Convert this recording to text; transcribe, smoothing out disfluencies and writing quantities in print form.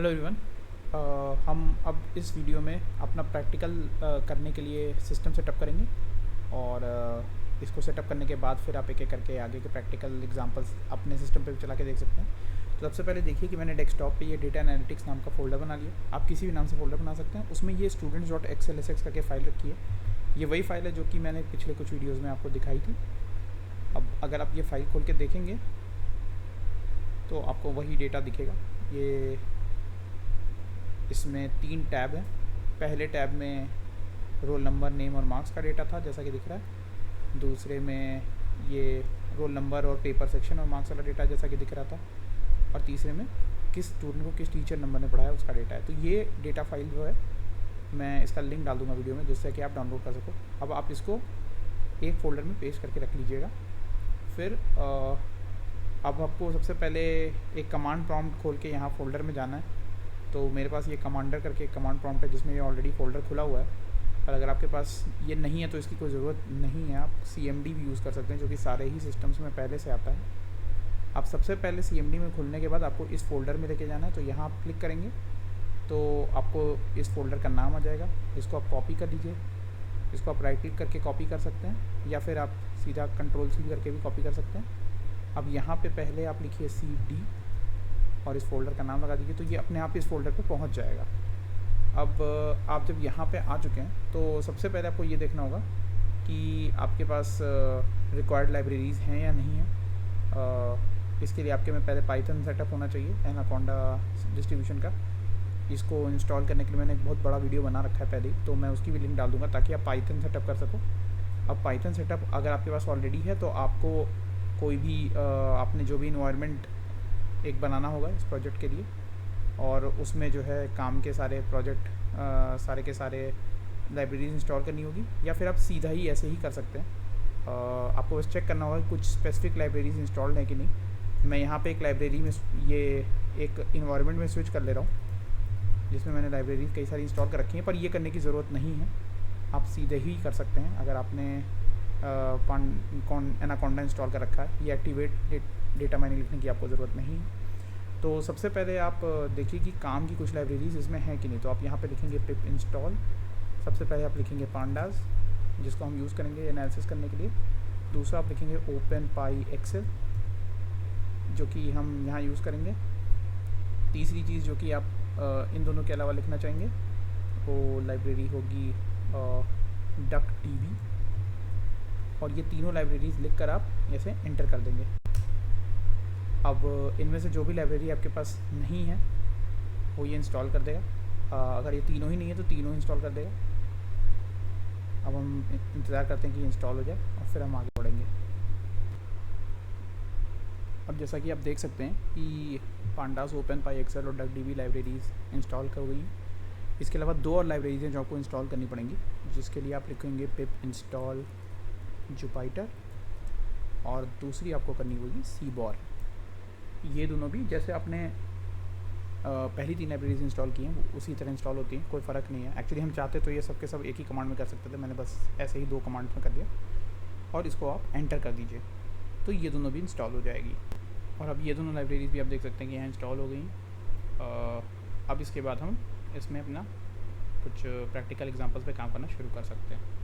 Hello everyone. हम अब इस वीडियो में अपना प्रैक्टिकल करने के लिए सिस्टम सेटअप करेंगे और इसको सेटअप करने के बाद फिर आप एक एक करके आगे के प्रैक्टिकल एग्जांपल्स अपने सिस्टम पे भी चला के देख सकते हैं। तो सबसे पहले देखिए कि मैंने डेस्कटॉप पे ये डेटा एनालिटिक्स नाम का फ़ोल्डर बना लिया। आप किसी भी नाम से फ़ोल्डर बना सकते हैं। उसमें ये students.xlsx करके फ़ाइल रखी है। ये वही फ़ाइल है जो कि मैंने पिछले कुछ वीडियोज़ में आपको दिखाई थी। अब अगर आप ये फ़ाइल खोल के देखेंगे तो आपको वही डेटा दिखेगा। ये इसमें 3 टैब हैं। पहले टैब में रोल नंबर, नेम और मार्क्स का डेटा था जैसा कि दिख रहा है। दूसरे में ये रोल नंबर और पेपर सेक्शन और मार्क्स वाला डेटा जैसा कि दिख रहा था। और तीसरे में किस स्टूडेंट को किस टीचर नंबर ने पढ़ाया उसका डेटा है। तो ये डेटा फाइल जो है मैं इसका लिंक डाल दूँगा वीडियो में जिससे कि आप डाउनलोड कर सको। अब आप इसको एक फ़ोल्डर में पेस्ट करके रख लीजिएगा। फिर अब आपको सबसे पहले एक कमांड प्रॉम्प्ट खोल के यहाँ फ़ोल्डर में जाना है। तो मेरे पास ये कमांडर करके एक कमांड प्रॉम्प्ट है जिसमें ये ऑलरेडी फ़ोल्डर खुला हुआ है। और अगर आपके पास ये नहीं है तो इसकी कोई ज़रूरत नहीं है। आप CMD भी यूज़ कर सकते हैं जो कि सारे ही सिस्टम्स में पहले से आता है। आप सबसे पहले CMD में खुलने के बाद आपको इस फ़ोल्डर में लेके जाना है। तो यहाँ आप क्लिक करेंगे तो आपको इस फ़ोल्डर का नाम आ जाएगा। इसको आप कॉपी कर लीजिए। इसको आप राइट क्लिक करके कॉपी कर सकते हैं या फिर आप सीधा Ctrl+C करके भी कॉपी कर सकते हैं। अब यहाँ पे पहले आप लिखिए CD और इस फ़ोल्डर का नाम लगा दीजिए तो ये अपने आप इस फ़ोल्डर पे पहुँच जाएगा। अब आप जब यहाँ पे आ चुके हैं तो सबसे पहले आपको ये देखना होगा कि आपके पास रिक्वायर्ड लाइब्रेरीज़ हैं या नहीं है। इसके लिए आपके में पहले पाइथन सेटअप होना चाहिए एनाकोंडा डिस्ट्रीब्यूशन का। इसको इंस्टॉल करने के लिए मैंने एक बहुत बड़ा वीडियो बना रखा है पहले ही, तो मैं उसकी भी लिंक डाल दूँगा ताकि आप पाइथन सेटअप कर सको। अब पाइथन सेटअप अगर आपके पास ऑलरेडी है तो आपको कोई भी आपने जो भी इन्वायरमेंट एक बनाना होगा इस प्रोजेक्ट के लिए और उसमें जो है काम के सारे प्रोजेक्ट सारे के सारे लाइब्रेरीज इंस्टॉल करनी होगी या फिर आप सीधा ही ऐसे ही कर सकते हैं। आपको बस चेक करना होगा कि कुछ स्पेसिफिक लाइब्रेरीज इंस्टॉल्ड हैं कि नहीं। मैं यहाँ पे एक लाइब्रेरी में ये एक इन्वायरमेंट में स्विच कर ले रहा हूँ जिसमें मैंने लाइब्रेरीज कई सारी इंस्टॉल कर रखी हैं, पर ये करने की ज़रूरत नहीं है। आप सीधे ही कर सकते हैं अगर आपने एनाकोंडा इंस्टॉल कर रखा है। ये एक्टिवेट डेटा माइनिंग लिखने की आपको ज़रूरत नहीं है। तो सबसे पहले आप देखिए कि काम की कुछ लाइब्रेरीज इसमें हैं कि नहीं। तो आप यहाँ पे लिखेंगे पिप इंस्टॉल। सबसे पहले आप लिखेंगे पांडास जिसको हम यूज़ करेंगे एनालिसिस करने के लिए। दूसरा आप लिखेंगे OpenPyXL जो कि हम यहाँ यूज़ करेंगे। तीसरी चीज़ जो कि आप इन दोनों के अलावा लिखना चाहेंगे वो लाइब्रेरी होगी DuckDB। और ये तीनों लाइब्रेरीज लिख कर आप ऐसे एंटर कर देंगे। अब इनमें से जो भी लाइब्रेरी आपके पास नहीं है वो ये इंस्टॉल कर देगा। अगर ये तीनों ही नहीं है तो तीनों इंस्टॉल कर देगा। अब हम इंतज़ार करते हैं कि इंस्टॉल हो जाए और फिर हम आगे बढ़ेंगे। अब जैसा कि आप देख सकते हैं कि पांडास, OpenPyXL और DuckDB लाइब्रेरीज इंस्टॉल कर गई हैं। इसके अलावा 2 और लाइब्रेरीज हैं जो आपको इंस्टॉल करनी पड़ेंगी जिसके लिए आप लिखेंगे पिप इंस्टॉल जुपिटर और दूसरी आपको करनी होगी सीबॉर। ये दोनों भी जैसे आपने पहली 3 लाइब्रेरीज इंस्टॉल की हैं वो उसी तरह इंस्टॉल होती हैं, कोई फ़र्क नहीं है। एक्चुअली हम चाहते तो ये सब के सब एक ही कमांड में कर सकते थे, मैंने बस ऐसे ही 2 कमांड्स में कर दिया। और इसको आप एंटर कर दीजिए तो ये दोनों भी इंस्टॉल हो जाएगी। और अब ये दोनों लाइब्रेरीज भी आप देख सकते हैं कि यहाँ इंस्टॉल हो गई। अब इसके बाद हम इसमें अपना कुछ प्रैक्टिकल एग्जाम्पल्स पे काम करना शुरू कर सकते हैं।